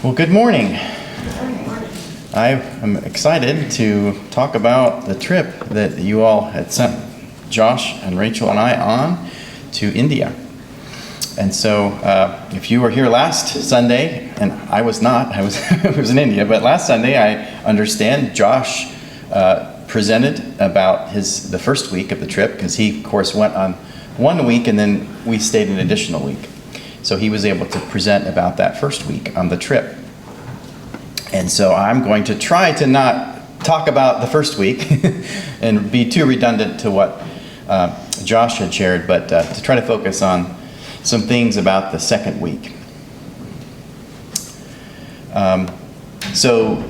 Well, good morning. I am excited to talk about the trip that you all had sent Josh and Rachel and I on to India. And so if you were here last Sunday, and I was not, I was in India, but last Sunday I understand Josh presented about the first week of the trip, because he, of course, went on 1 week and then we stayed an additional week. So he was able to present about that first week on the trip. And so I'm going to try to not talk about the first week and be too redundant to what Josh had shared, but to try to focus on some things about the second week. So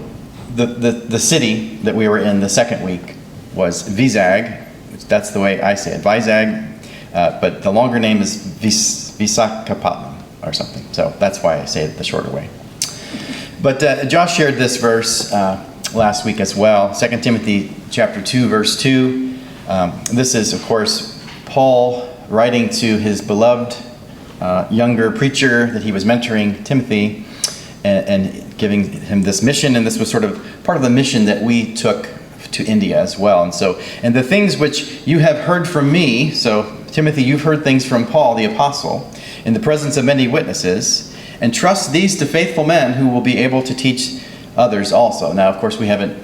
the city that we were in the second week was Vizag. That's the way I say it, Vizag. But the longer name is Visakhapatnam or something. So that's why I say it the shorter way. But Josh shared this verse last week as well, 2 Timothy chapter 2, verse 2. This is, of course, Paul writing to his beloved younger preacher that he was mentoring, Timothy, and giving him this mission. And this was sort of part of the mission that we took to India as well. And the things which you have heard from me, so Timothy, you've heard things from Paul, the apostle, in the presence of many witnesses, and trust these to faithful men who will be able to teach others also. Now, of course, we haven't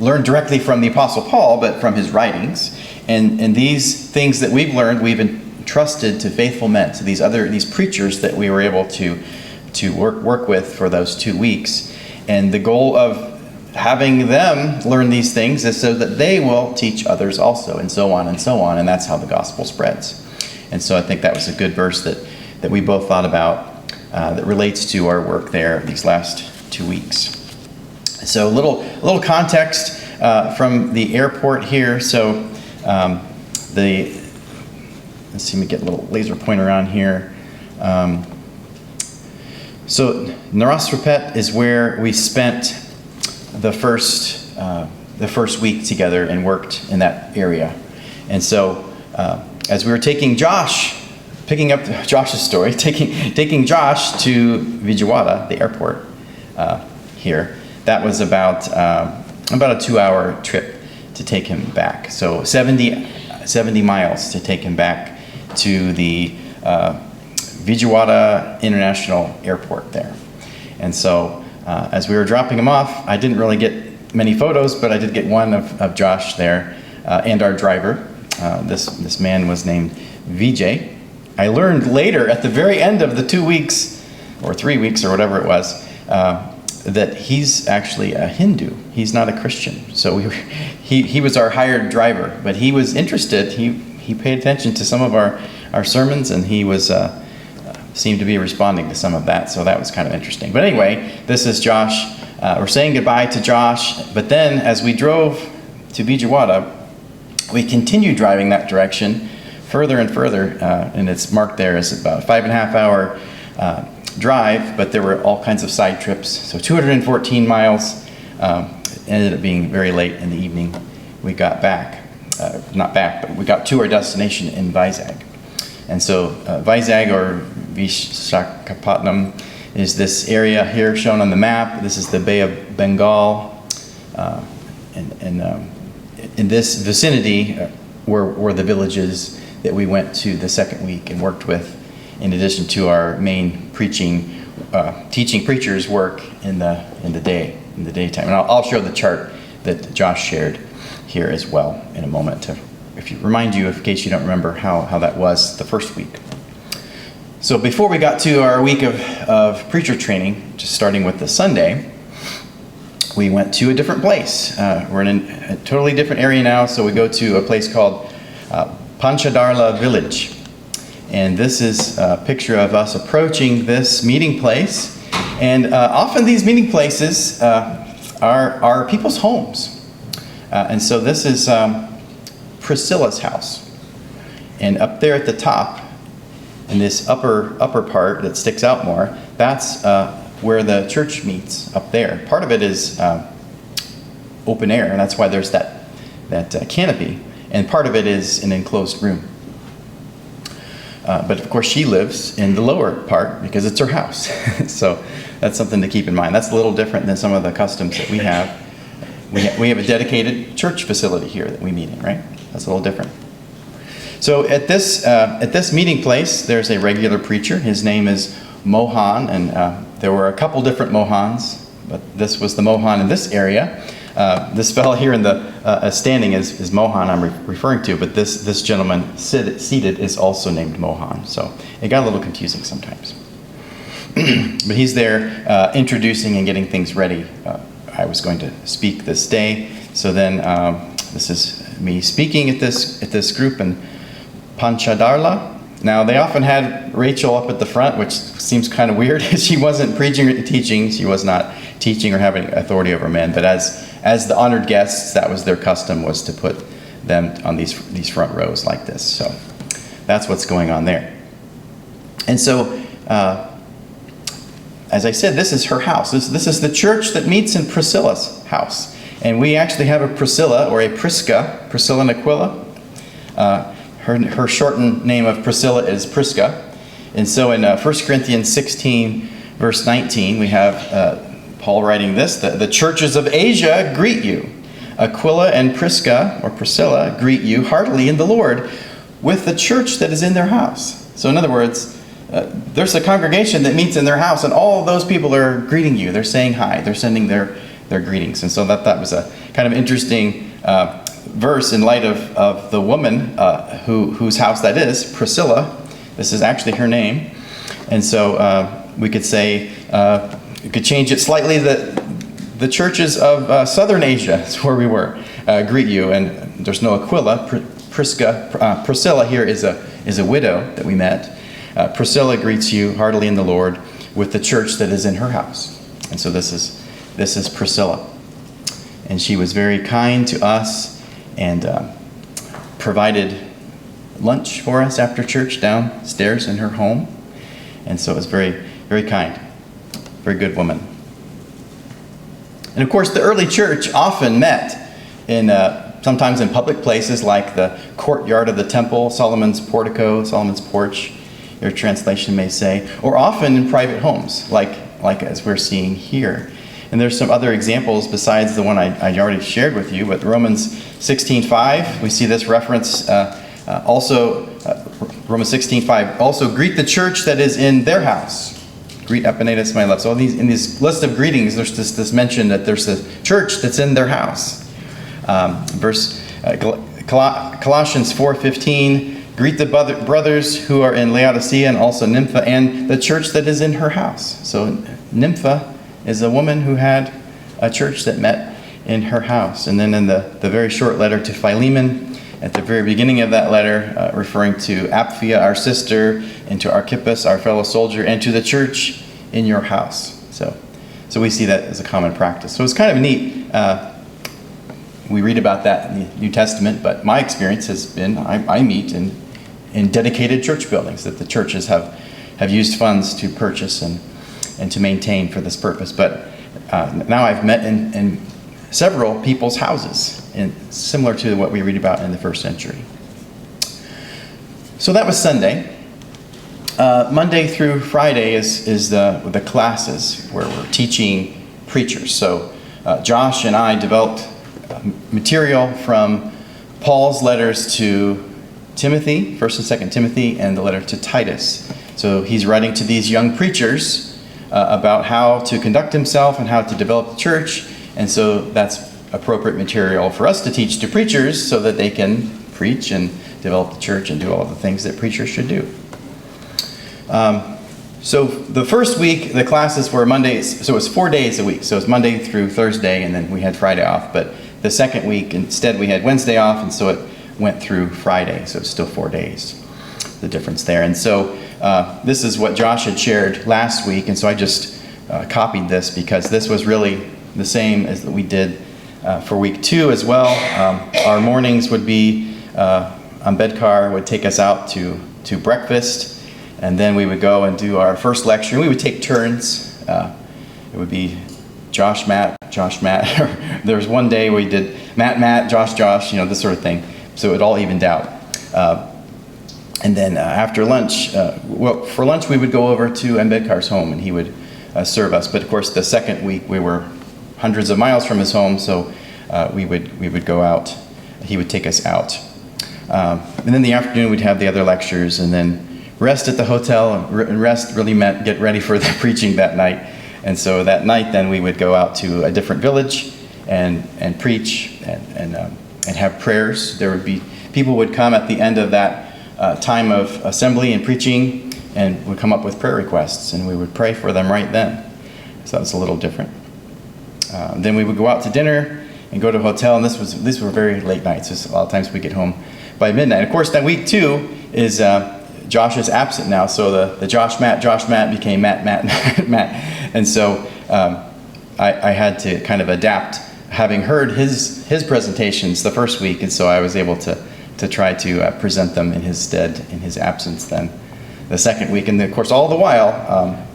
learned directly from the apostle Paul, but from his writings. And these things that we've learned, we've entrusted to faithful men, so these preachers that we were able to work with for those 2 weeks. And the goal of having them learn these things is so that they will teach others also, and so on and so on, and that's how the gospel spreads. And so I think that was a good verse that we both thought about that relates to our work there these last 2 weeks. So a little context from the airport here. So let's see, let me get a little laser pointer on here. So Narasrapet is where we spent the first week together and worked in that area. And so as we were picking up Josh's story, taking Josh to Vijayawada, the airport here, that was about a 2-hour trip to take him back. So 70 miles to take him back to the Vijayawada International Airport there. And so as we were dropping him off, I didn't really get many photos, but I did get one of Josh there and our driver. This man was named Vijay. I learned later at the very end of the 2 weeks or 3 weeks or whatever it was that he's actually a Hindu. He's not a Christian. So he was our hired driver, but he was interested. He paid attention to some of our sermons, and he was seemed to be responding to some of that. So that was kind of interesting. But anyway, this is Josh. We're saying goodbye to Josh. But then as we drove to Vijayawada, we continued driving that direction further and further, and it's marked there as about a 5.5 hour drive, but there were all kinds of side trips. So 214 miles, ended up being very late in the evening. We got back, not back, but we got to our destination in Vizag. And so Vizag, or Visakhapatnam, is this area here shown on the map. This is the Bay of Bengal, and in this vicinity were the villages that we went to the second week and worked with, in addition to our main teaching preachers work in the daytime. And I'll show the chart that Josh shared here as well in a moment to remind you, in case you don't remember how that was the first week. So before we got to our week of preacher training, just starting with the Sunday, we went to a different place. We're in a totally different area now, so we go to a place called Panchadarla Village. And this is a picture of us approaching this meeting place. And often these meeting places are people's homes. And so this is Priscilla's house. And up there at the top, in this upper part that sticks out more, that's where the church meets up there. Part of it is open air, and that's why there's that canopy. And part of it is an enclosed room. But of course, she lives in the lower part because it's her house. So that's something to keep in mind. That's a little different than some of the customs that we have. We have a dedicated church facility here that we meet in, right? That's a little different. So at this meeting place, there's a regular preacher. His name is Mohan, and there were a couple different Mohans, but this was the Mohan in this area. This fellow here in the standing is Mohan I'm referring to, but this gentleman seated is also named Mohan. So it got a little confusing sometimes. But he's there introducing and getting things ready. I was going to speak this day, so then this is me speaking at this group in Panchadarla. Now, they often had Rachel up at the front, which seems kind of weird. She wasn't preaching or teaching. She was not teaching or having authority over men. But as the honored guests, that was their custom, was to put them on these front rows like this. So that's what's going on there. And so, as I said, this is her house. This is the church that meets in Priscilla's house. And we actually have a Priscilla, or a Prisca, Priscilla and Aquila. Her shortened name of Priscilla is Prisca. And so in 1 Corinthians 16, verse 19, we have Paul writing this: the churches of Asia greet you. Aquila and Prisca, or Priscilla, greet you heartily in the Lord with the church that is in their house. So in other words, there's a congregation that meets in their house, and all of those people are greeting you. They're saying hi. They're sending their greetings. And so that was a kind of interesting verse in light of the woman whose house that is, Priscilla. This is actually her name. And so we could say, you could change it slightly, that the churches of Southern Asia is where we were, greet you. And there's no Aquila. Priscilla here is a widow that we met. Priscilla greets you heartily in the Lord with the church that is in her house. And so this is Priscilla. And she was very kind to us and provided lunch for us after church downstairs in her home. And so it was very, very kind. Very good woman. And of course, the early church often met in sometimes in public places like the courtyard of the temple, Solomon's portico, Solomon's porch, your translation may say, or often in private homes, like as we're seeing here. And there's some other examples besides the one I already shared with you, but Romans 16:5, we see this reference also, Romans 16:5, also greet the church that is in their house. Greet Epaenetus, my love. So in this list of greetings, there's this mention that there's a church that's in their house. Colossians 4:15, greet the brothers who are in Laodicea and also Nympha and the church that is in her house. So Nympha is a woman who had a church that met in her house. And then in the very short letter to Philemon, at the very beginning of that letter, referring to Apphia, our sister, and to Archippus, our fellow soldier, and to the church in your house. So we see that as a common practice. So it's kind of neat. We read about that in the New Testament, but my experience has been I meet in dedicated church buildings that the churches have used funds to purchase and to maintain for this purpose. But now I've met in several people's houses, similar to what we read about in the first century. So that was Sunday. Monday through Friday is the classes where we're teaching preachers. So Josh and I developed material from Paul's letters to Timothy, 1st and 2nd Timothy, and the letter to Titus. So he's writing to these young preachers about how to conduct himself and how to develop the church. And so that's appropriate material for us to teach to preachers so that they can preach and develop the church and do all of the things that preachers should do. So the first week, the classes were Mondays, so it was 4 days a week. So it was Monday through Thursday, and then we had Friday off. But the second week, instead, we had Wednesday off, and so it went through Friday. So it's still 4 days, the difference there. And so this is what Josh had shared last week, and so I just copied this because this was really the same as that we did for week 2 as well. Our mornings would be, Ambedkar would take us out to breakfast, and then we would go and do our first lecture. We would take turns. It would be Josh, Matt. There was one day we did Matt, Josh, this sort of thing. So it all evened out. And then after lunch, well, for lunch we would go over to Ambedkar's home, and he would serve us. But of course, the second week we were hundreds of miles from his home, so we would go out. He would take us out. And then in the afternoon we'd have the other lectures, and then rest at the hotel. And rest really meant get ready for the preaching that night. And so that night then we would go out to a different village and preach and have prayers. There would be people would come at the end of that time of assembly and preaching, and would come up with prayer requests, and we would pray for them right then. So that was a little different. Then we would go out to dinner and go to a hotel, and these were very late nights. So a lot of times we get home by midnight. Of course, that week too is Josh is absent now, so the Josh Matt became Matt. And so I had to kind of adapt, having heard his presentations the first week, and so I was able to try to present them in his stead, in his absence then the second week. And of course, all the while,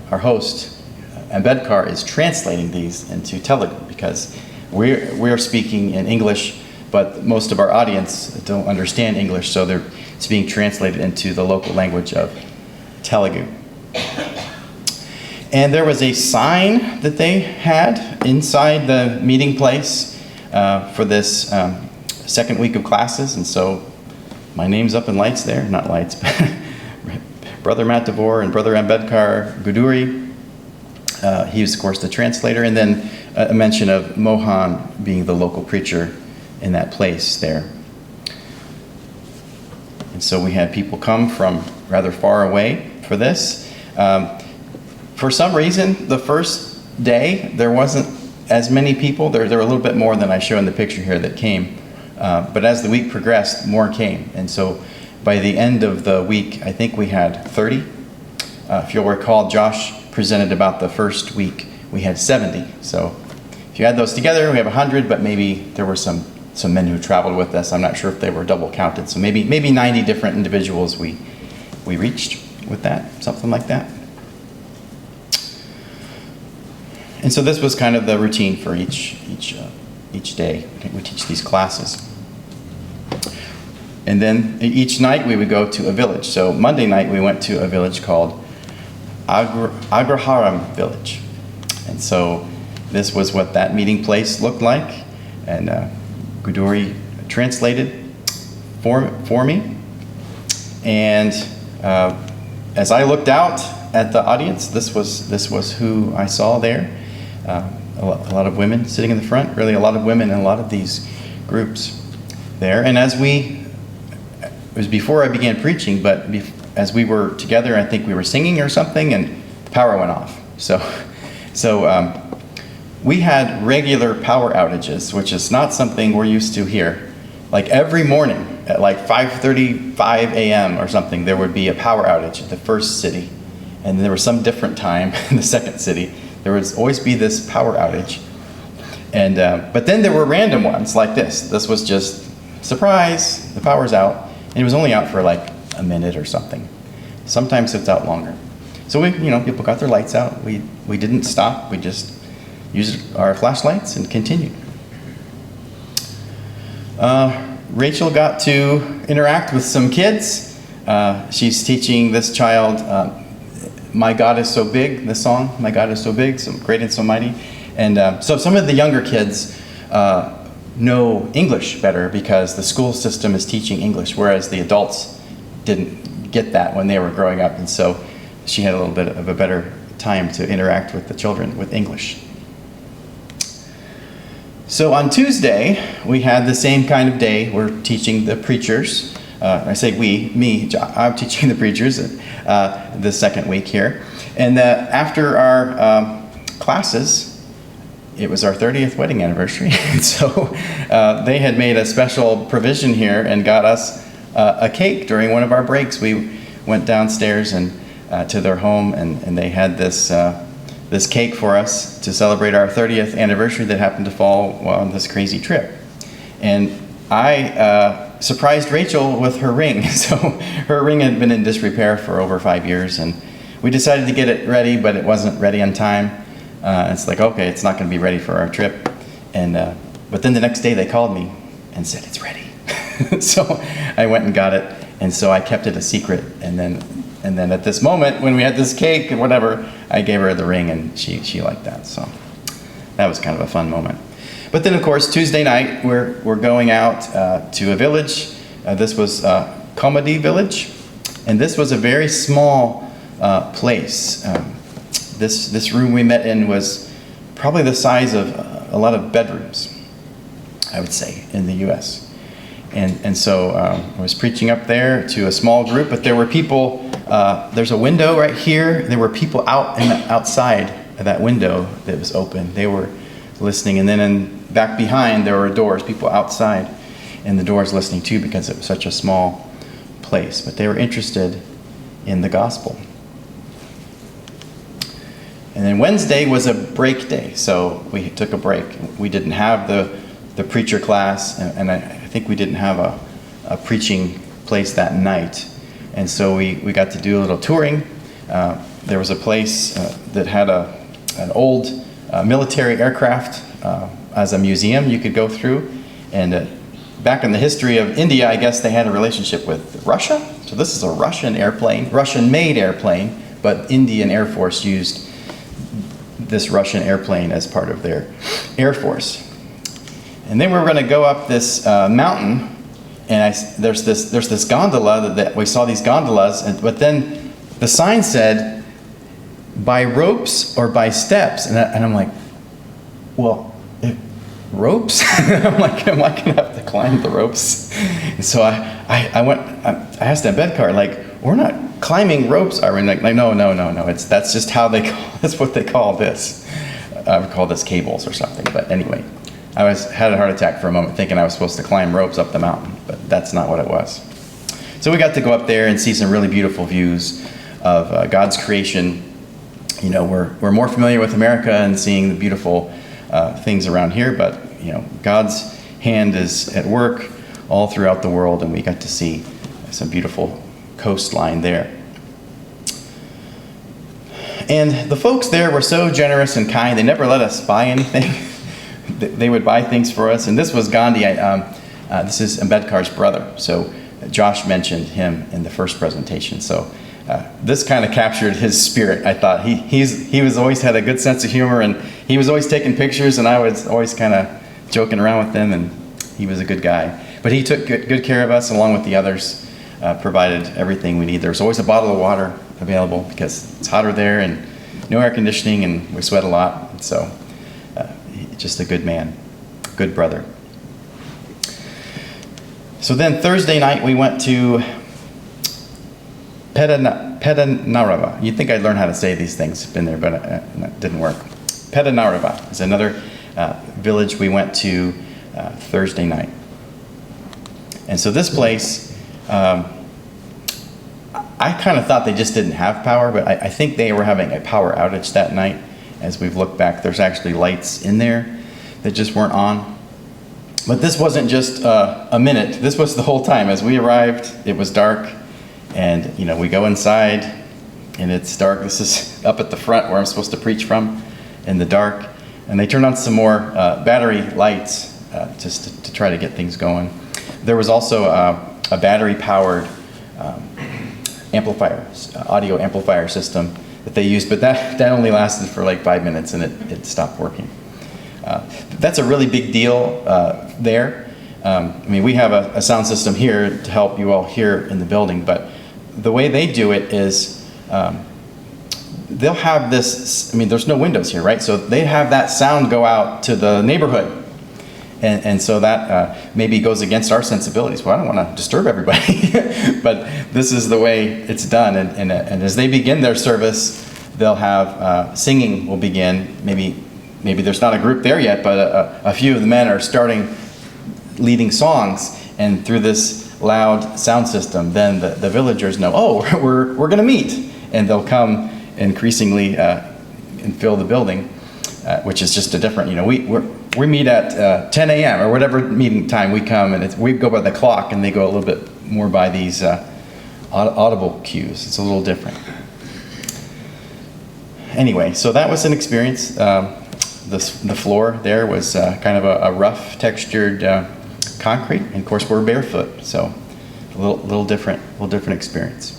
our host, Ambedkar, is translating these into Telugu, because we're speaking in English, but most of our audience don't understand English, so it's being translated into the local language of Telugu. And there was a sign that they had inside the meeting place for this second week of classes, and so my name's up in lights there, not lights, but Brother Matt DeVore and Brother Ambedkar Guduri. He was, of course, the translator, and then a mention of Mohan being the local preacher in that place there. And so we had people come from rather far away for this. For some reason, the first day, there wasn't as many people. There were a little bit more than I show in the picture here that came. But as the week progressed, more came. And so by the end of the week, I think we had 30. If you'll recall, Josh presented about the first week, we had 70. So if you add those together, we have 100, but maybe there were some men who traveled with us. I'm not sure if they were double counted. So maybe 90 different individuals we reached with that, something like that. And so this was kind of the routine for each day. We teach these classes. And then each night we would go to a village. So Monday night we went to a village called Agraharam Village. And so this was what that meeting place looked like. And Guduri translated for me. And as I looked out at the audience, this was who I saw there. A lot of women sitting in the front, really a lot of women in a lot of these groups there. And it was before I began preaching, but as we were together, I think we were singing or something, and the power went off. So we had regular power outages, which is not something we're used to here. Like every morning at like 5:35 a.m. or something, there would be a power outage at the first city. And there was some different time in the second city. There would always be this power outage. And but then there were random ones like this. This was just, surprise, the power's out. And it was only out for like a minute or something. Sometimes it's out longer. So people got their lights out. We didn't stop. We just used our flashlights and continued. Rachel got to interact with some kids. She's teaching this child My God is So Big, the song, My God is So Big, so great and so mighty. And so some of the younger kids know English better because the school system is teaching English, whereas the adults didn't get that when they were growing up. And so she had a little bit of a better time to interact with the children with English. So on Tuesday, we had the same kind of day. We're teaching the preachers. I say me, I'm teaching the preachers the second week here. And after our classes, it was our 30th wedding anniversary. And so they had made a special provision here and got us a cake during one of our breaks. We went downstairs and to their home, and they had this cake for us to celebrate our 30th anniversary that happened to fall on this crazy trip. And I surprised Rachel with her ring. So her ring had been in disrepair for over 5 years, and we decided to get it ready, but it wasn't ready on time. It's like, okay, it's not going to be ready for our trip. And but then the next day they called me and said it's ready. So I went and got it, And so I kept it a secret. And then at this moment, when we had this cake and whatever, I gave her the ring, and she liked that. So that was kind of a fun moment. But then, of course, Tuesday night, we're going out to a village. This was Comedy Village. And this was a very small place. This room we met in was probably the size of a lot of bedrooms, I would say, in the U.S. And so I was preaching up there to a small group, but there were people, there's a window right here. There were people outside of that window that was open. They were listening. And then back behind, there were doors, people outside in the doors listening too, because it was such a small place. But they were interested in the gospel. And then Wednesday was a break day, so we took a break. We didn't have the preacher class, and I think we didn't have a preaching place that night. And so we got to do a little touring. There was a place that had an old military aircraft as a museum you could go through. And back in the history of India, I guess they had a relationship with Russia. So this is a Russian airplane, Russian-made airplane, but Indian Air Force used this Russian airplane as part of their Air Force. And then we were going to go up this mountain, and there's this gondola that we saw these gondolas, but then the sign said, by ropes or by steps, and I'm like, well, ropes? I'm like, am I going to have to climb the ropes? And so I asked that bed car, like, we're not climbing ropes, are we? Like, no. That's just how that's what they call this. I would call this cables or something. But anyway, I had a heart attack for a moment thinking I was supposed to climb ropes up the mountain, but that's not what it was. So we got to go up there and see some really beautiful views of God's creation. You know, we're more familiar with America and seeing the beautiful things around here, but you know, God's hand is at work all throughout the world, and we got to see some beautiful coastline there. And the folks there were so generous and kind. They never let us buy anything. They would buy things for us. And this was Gandhi. This is Ambedkar's brother. So Josh mentioned him in the first presentation. So this kind of captured his spirit, I thought. He was always had a good sense of humor, and he was always taking pictures, and I was always kind of joking around with him, and he was a good guy. But he took good care of us along with the others, provided everything we need. There was always a bottle of water available because it's hotter there, and no air conditioning, and we sweat a lot. And so just a good man, good brother. So then Thursday night we went to Pedanarava. You'd think I'd learn how to say these things. Been there, but it didn't work. Pedanarava is another village we went to Thursday night. And so this place, I kind of thought they just didn't have power, but I think they were having a power outage that night. As we've looked back, there's actually lights in there that just weren't on. But this wasn't just a minute. This was the whole time. As we arrived, it was dark, and you know, we go inside, and it's dark. This is up at the front where I'm supposed to preach from, in the dark. And they turned on some more battery lights just to try to get things going. There was also a battery-powered amplifier, audio amplifier system that they used, but that only lasted for like 5 minutes, and it stopped working. That's a really big deal there. I mean, we have a sound system here to help you all hear in the building, but the way they do it is they'll have this, I mean, there's no windows here, right? So they have that sound go out to the neighborhood. And so that maybe goes against our sensibilities. Well, I don't want to disturb everybody, but this is the way it's done. And as they begin their service, they'll have singing will begin. Maybe there's not a group there yet, but a few of the men are starting leading songs. And through this loud sound system, then the villagers know, oh, we're going to meet. And they'll come increasingly and fill the building, which is just a different, you know, we meet at 10 a.m. or whatever meeting time we come, and we go by the clock, and they go a little bit more by these audible cues. It's a little different. Anyway, so that was an experience. The floor there was kind of a rough textured concrete, and of course we're barefoot, so a little different experience.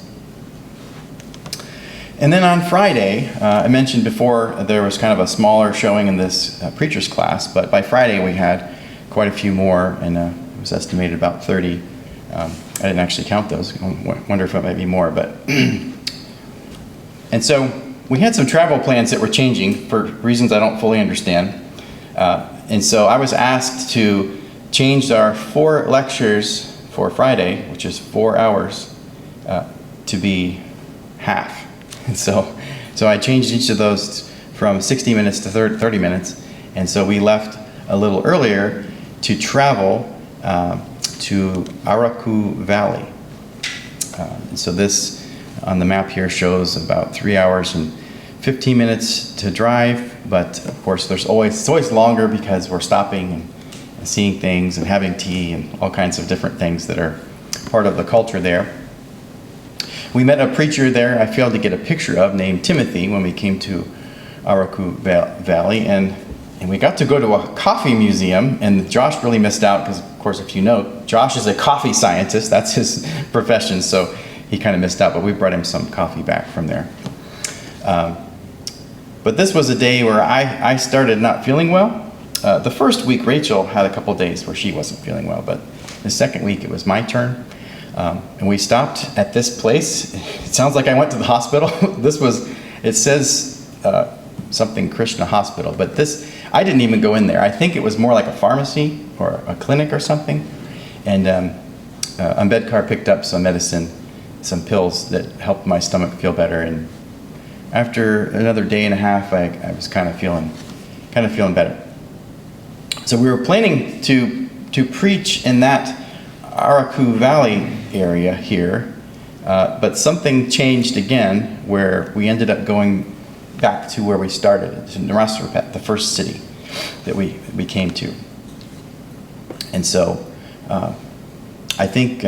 And then on Friday, I mentioned before there was kind of a smaller showing in this preacher's class, but by Friday we had quite a few more, and it was estimated about 30. I didn't actually count those. I wonder if it might be more, but and so we had some travel plans that were changing for reasons I don't fully understand. And so I was asked to change our 4 lectures for Friday, which is 4 hours, to be half. And so I changed each of those from 60 minutes to 30 minutes. And so we left a little earlier to travel to Araku Valley. And so this on the map here shows about 3 hours and 15 minutes to drive, but of course it's always longer because we're stopping and seeing things and having tea and all kinds of different things that are part of the culture there. We met a preacher there I failed to get a picture of named Timothy when we came to Araku Valley, and we got to go to a coffee museum, and Josh really missed out because, of course, if you know, Josh is a coffee scientist. That's his profession, so he kind of missed out, but we brought him some coffee back from there. But this was a day where I started not feeling well. The first week, Rachel had a couple days where she wasn't feeling well, but the second week, it was my turn. And we stopped at this place. It sounds like I went to the hospital. It says something Krishna Hospital, but I didn't even go in there. I think it was more like a pharmacy or a clinic or something. And Ambedkar picked up some medicine, some pills that helped my stomach feel better. And after another day and a half, I was kind of feeling better. So we were planning to preach in that Araku Valley area here, but something changed again where we ended up going back to where we started, to Narasarapet, the first city that we came to. And so I think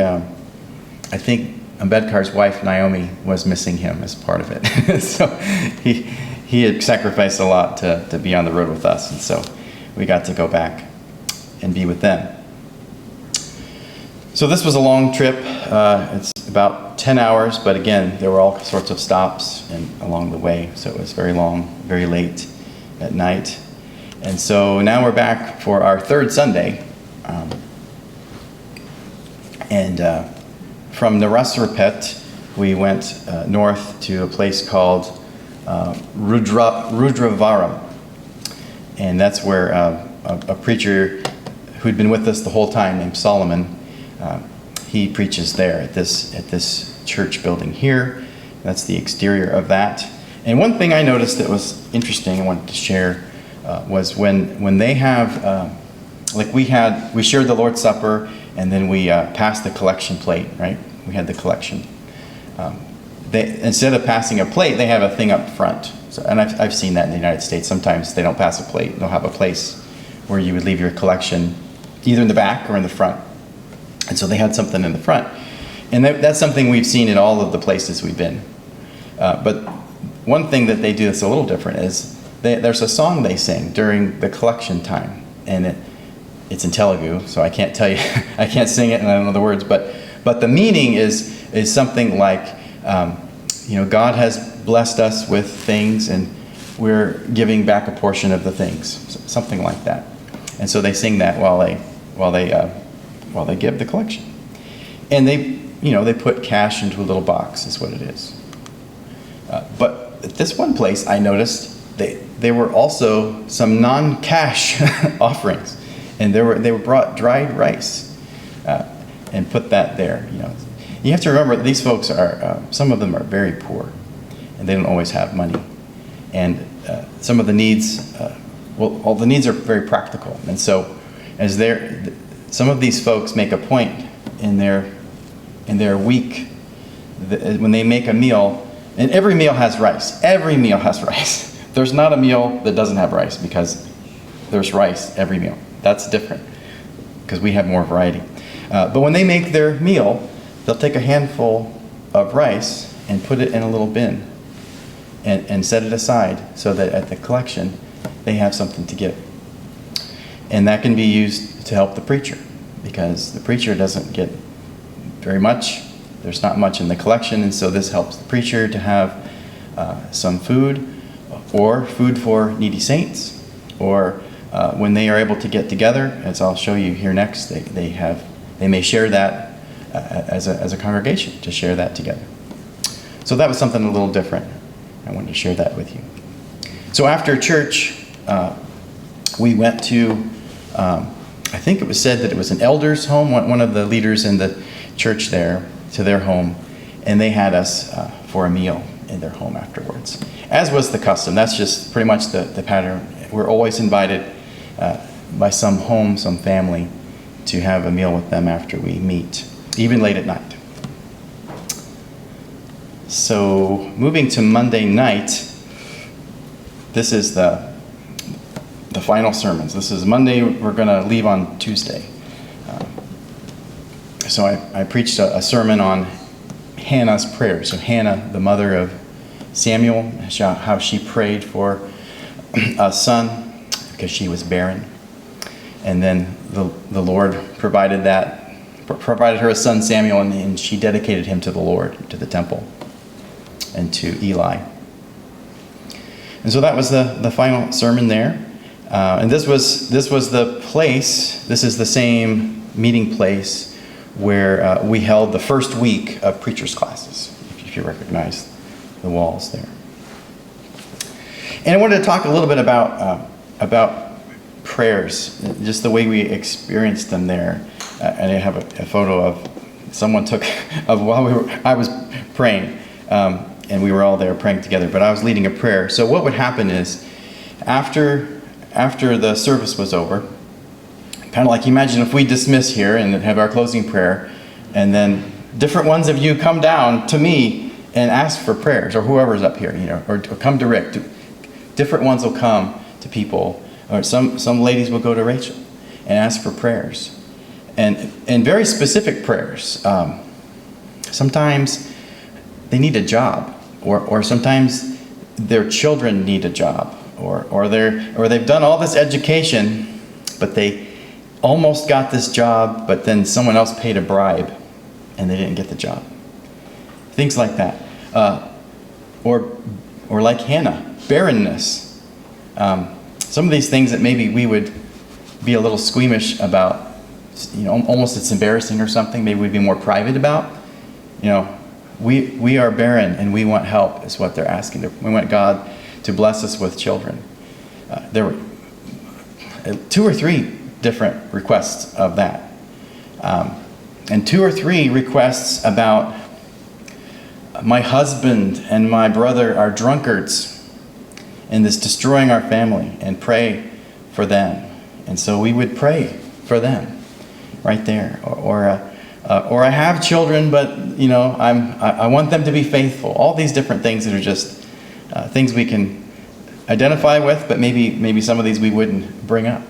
Ambedkar's wife Naomi was missing him as part of it. So he had sacrificed a lot to be on the road with us, and so we got to go back and be with them. So this was a long trip. It's about 10 hours, but again, there were all sorts of stops along the way, so it was very long, very late at night. And so now we're back for our third Sunday. From Narasarapet, we went north to a place called Rudravaram. And that's where a preacher who'd been with us the whole time named Solomon, he preaches there at this church building here. That's the exterior of that. And one thing I noticed that was interesting I wanted to share was when they have, we shared the Lord's Supper, and then we passed the collection plate, right? We had the collection. Instead of passing a plate, they have a thing up front. So, and I've seen that in the United States. Sometimes they don't pass a plate. They'll have a place where you would leave your collection either in the back or in the front. And so they had something in the front. And that's something we've seen in all of the places we've been. But one thing that they do that's a little different is there's a song they sing during the collection time. And it's in Telugu, so I can't tell you, I can't sing it and I don't know the words. But the meaning is something like, God has blessed us with things and we're giving back a portion of the things, something like that. And so they sing that while they give the collection. And they put cash into a little box is what it is. But at this one place I noticed there were also some non-cash offerings, and they were brought dried rice and put that there. You have to remember these folks are some of them are very poor, and they don't always have money, and some of the needs all the needs are very practical, and so some of these folks make a point in their week when they make a meal, and every meal has rice. Every meal has rice. There's not a meal that doesn't have rice because there's rice every meal. That's different because we have more variety. But when they make their meal, they'll take a handful of rice and put it in a little bin and set it aside so that at the collection they have something to give. And that can be used to help the preacher, because the preacher doesn't get very much. There's not much in the collection, and so this helps the preacher to have some food, or food for needy saints, or when they are able to get together, as I'll show you here next, they may share that as a congregation, to share that together. So that was something a little different. I wanted to share that with you. So after church, we went to, I think it was said that it was an elder's home, one of the leaders in the church there, to their home, and they had us for a meal in their home afterwards. As was the custom. That's just pretty much the pattern. We're always invited by some home, some family, to have a meal with them after we meet, even late at night. So moving to Monday night, this is the final sermons. This is Monday. We're going to leave on Tuesday. So I preached a sermon on Hannah's prayer. So Hannah, the mother of Samuel, how she prayed for a son because she was barren. And then the Lord provided her a son, Samuel, and she dedicated him to the Lord, to the temple, and to Eli. And so that was the final sermon there. And this was the place, this is the same meeting place where we held the first week of preachers' classes, if you recognize the walls there. And I wanted to talk a little bit about prayers, just the way we experienced them there. And I have a photo of someone took of while I was praying, and we were all there praying together. But I was leading a prayer. So what would happen is, after the service was over, kind of like imagine if we dismiss here and have our closing prayer, and then different ones of you come down to me and ask for prayers, or whoever's up here, or come to Rick. Different ones will come to people, or some ladies will go to Rachel and ask for prayers, and very specific prayers. Sometimes they need a job, or sometimes their children need a job, or they've done all this education, but they almost got this job, but then someone else paid a bribe and they didn't get the job. Things like that. Or like Hannah, barrenness. Some of these things that maybe we would be a little squeamish about, almost it's embarrassing or something, maybe we'd be more private about. We are barren and we want help, is what they're asking. We want God to bless us with children. There were 2 or 3 different requests of that. And 2 or 3 requests about, my husband and my brother are drunkards and it's destroying our family, and pray for them. And so we would pray for them right there. Or I have children, but I want them to be faithful. All these different things that are just things we can identify with, but maybe some of these we wouldn't bring up,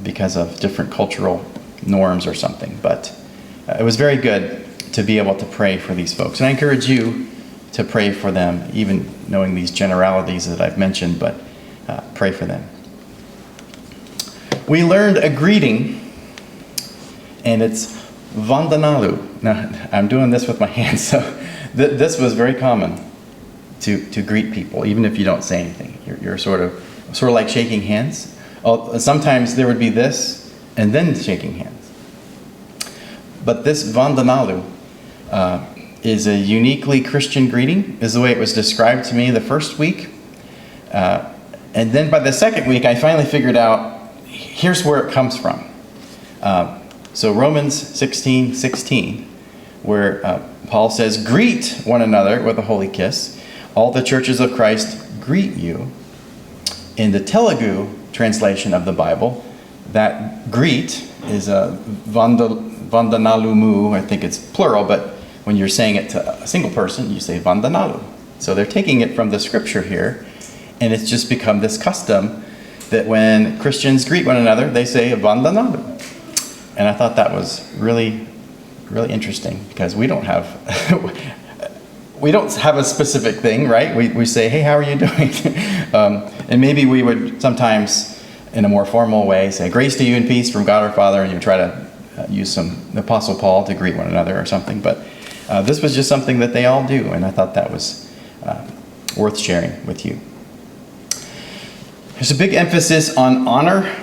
because of different cultural norms or something. But it was very good to be able to pray for these folks. And I encourage you to pray for them, even knowing these generalities that I've mentioned, but pray for them. We learned a greeting, and it's Vandanalu. Now, I'm doing this with my hands, so this was very common to greet people, even if you don't say anything. You're sort of like shaking hands. Sometimes there would be this, and then shaking hands. But this Vandanalu is a uniquely Christian greeting, is the way it was described to me the first week. And then by the second week, I finally figured out, here's where it comes from. So Romans 16:16, where Paul says, greet one another with a holy kiss. All the churches of Christ greet you. In the Telugu translation of the Bible, that greet is a vandanalumu. I think it's plural, but when you're saying it to a single person, you say vandanalu. So they're taking it from the scripture here, and it's just become this custom that when Christians greet one another, they say vandanalu. And I thought that was really, really interesting, because we don't have a specific thing, right? We say, hey, how are you doing? And maybe we would sometimes, in a more formal way, say, grace to you and peace from God our Father, and you try to use the Apostle Paul to greet one another or something. But this was just something that they all do, and I thought that was worth sharing with you. There's a big emphasis on honor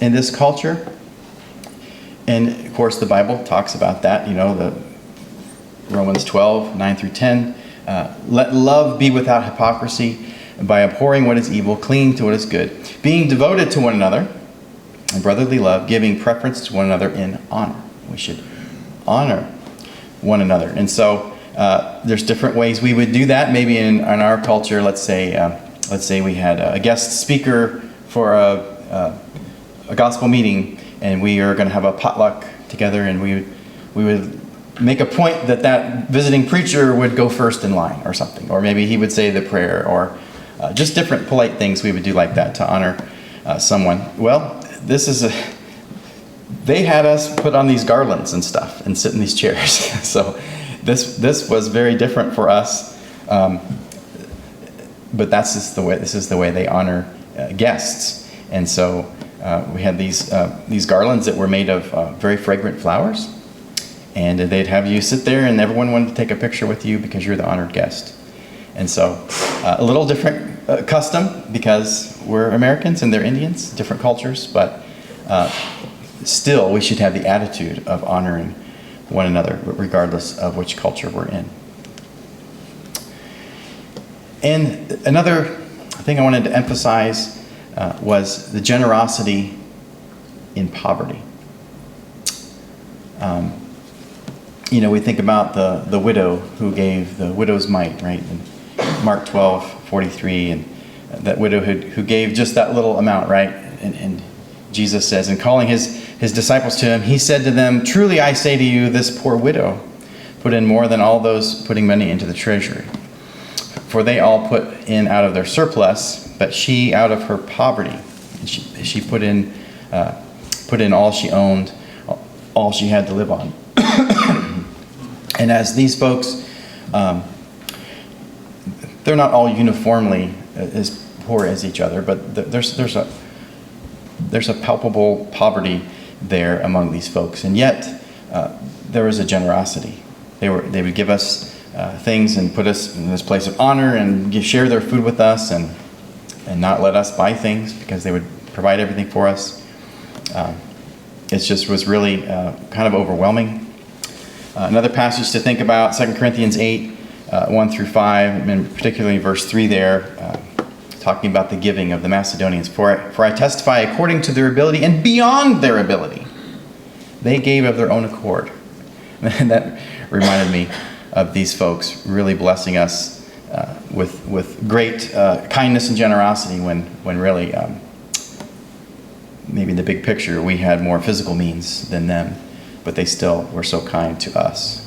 in this culture. And of course, the Bible talks about that, the Romans 12, 9 through 10. Let love be without hypocrisy, by abhorring what is evil, clinging to what is good, being devoted to one another in brotherly love, giving preference to one another in honor. We should honor one another. And so there's different ways we would do that. Maybe in our culture, let's say we had a guest speaker for a gospel meeting, and we are going to have a potluck together, and we would make a point that visiting preacher would go first in line or something, or maybe he would say the prayer, or just different polite things we would do like that to honor someone. Well, they had us put on these garlands and stuff and sit in these chairs. So this was very different for us, but this is the way they honor guests. And so we had these garlands that were made of very fragrant flowers, and they'd have you sit there, and everyone wanted to take a picture with you because you're the honored guest. And so a little different custom, because we're Americans and they're Indians, different cultures, but still we should have the attitude of honoring one another regardless of which culture we're in. And another thing I wanted to emphasize was the generosity in poverty. We think about the widow who gave the widow's mite, right? In Mark 12:43, and that widow who gave just that little amount, right? And Jesus says, and calling his disciples to him, he said to them, "Truly I say to you, this poor widow put in more than all those putting money into the treasury. For they all put in out of their surplus, but she out of her poverty, she put in all she owned, all she had to live on." And as these folks, they're not all uniformly as poor as each other, but there's a palpable poverty there among these folks, and yet there was a generosity. They would give us things and put us in this place of honor and share their food with us, and not let us buy things, because they would provide everything for us. It just was really kind of overwhelming. Another passage to think about, 2 Corinthians 8, 1 through 5, and particularly verse 3 there, talking about the giving of the Macedonians. For I testify according to their ability and beyond their ability. They gave of their own accord. And that reminded me of these folks really blessing us with great kindness and generosity when really, maybe in the big picture, we had more physical means than them, but they still were so kind to us.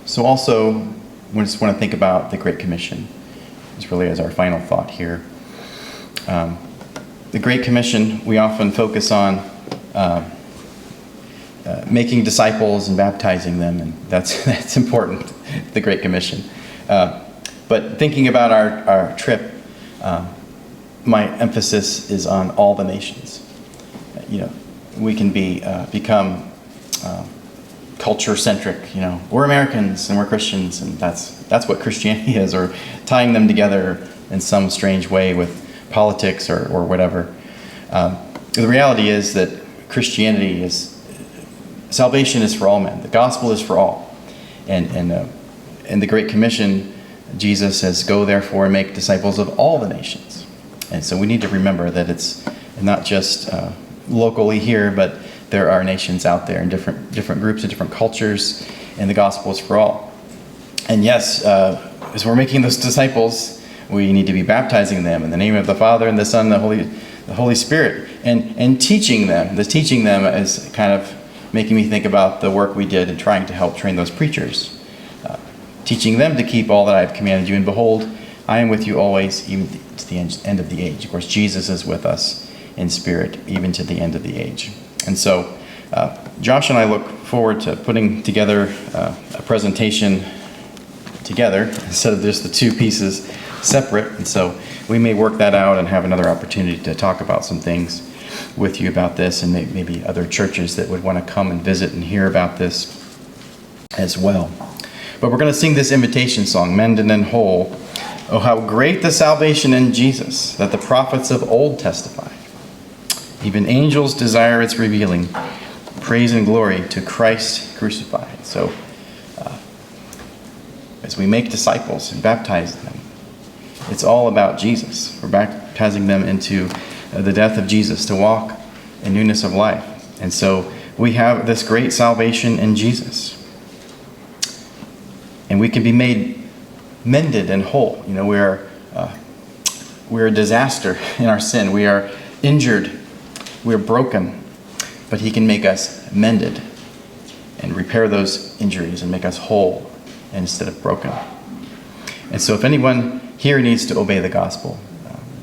So also, we just want to think about the Great Commission. It's really as our final thought here. The Great Commission, we often focus on making disciples and baptizing them, and that's important, the Great Commission. But thinking about our trip, my emphasis is on all the nations. We can become culture-centric. We're Americans and we're Christians, and that's what Christianity is, or tying them together in some strange way with politics or whatever. The reality is that salvation is for all men. The gospel is for all, and the Great Commission, Jesus says, "Go therefore and make disciples of all the nations." And so we need to remember that it's not just locally here, but there are nations out there in different groups and different cultures, and the gospel is for all. And yes, as we're making those disciples, we need to be baptizing them in the name of the Father and the Son and the Holy Spirit, and teaching them. The teaching them is kind of making me think about the work we did in trying to help train those preachers. Teaching them to keep all that I have commanded you, and behold, I am with you always, even to the end of the age. Of course, Jesus is with us in spirit, even to the end of the age. And so, Josh and I look forward to putting together a presentation together, instead of just the two pieces separate, and so we may work that out and have another opportunity to talk about some things with you about this, and maybe other churches that would want to come and visit and hear about this as well. But we're going to sing this invitation song, Mended and Whole. Oh, how great the salvation in Jesus, that the prophets of old testified. Even angels desire its revealing. Praise and glory to Christ crucified. So, as we make disciples and baptize them, it's all about Jesus. We're baptizing them into the death of Jesus to walk in newness of life. And so we have this great salvation in Jesus. And we can be made mended and whole. You know, we're a disaster in our sin. We are injured. We're broken. But he can make us mended and repair those injuries and make us whole instead of broken. And so if anyone here needs to obey the gospel,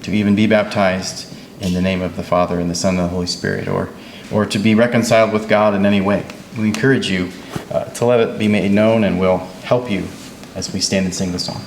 to even be baptized in the name of the Father and the Son and the Holy Spirit, or to be reconciled with God in any way, we encourage you to let it be made known, and we'll help you as we stand and sing the song.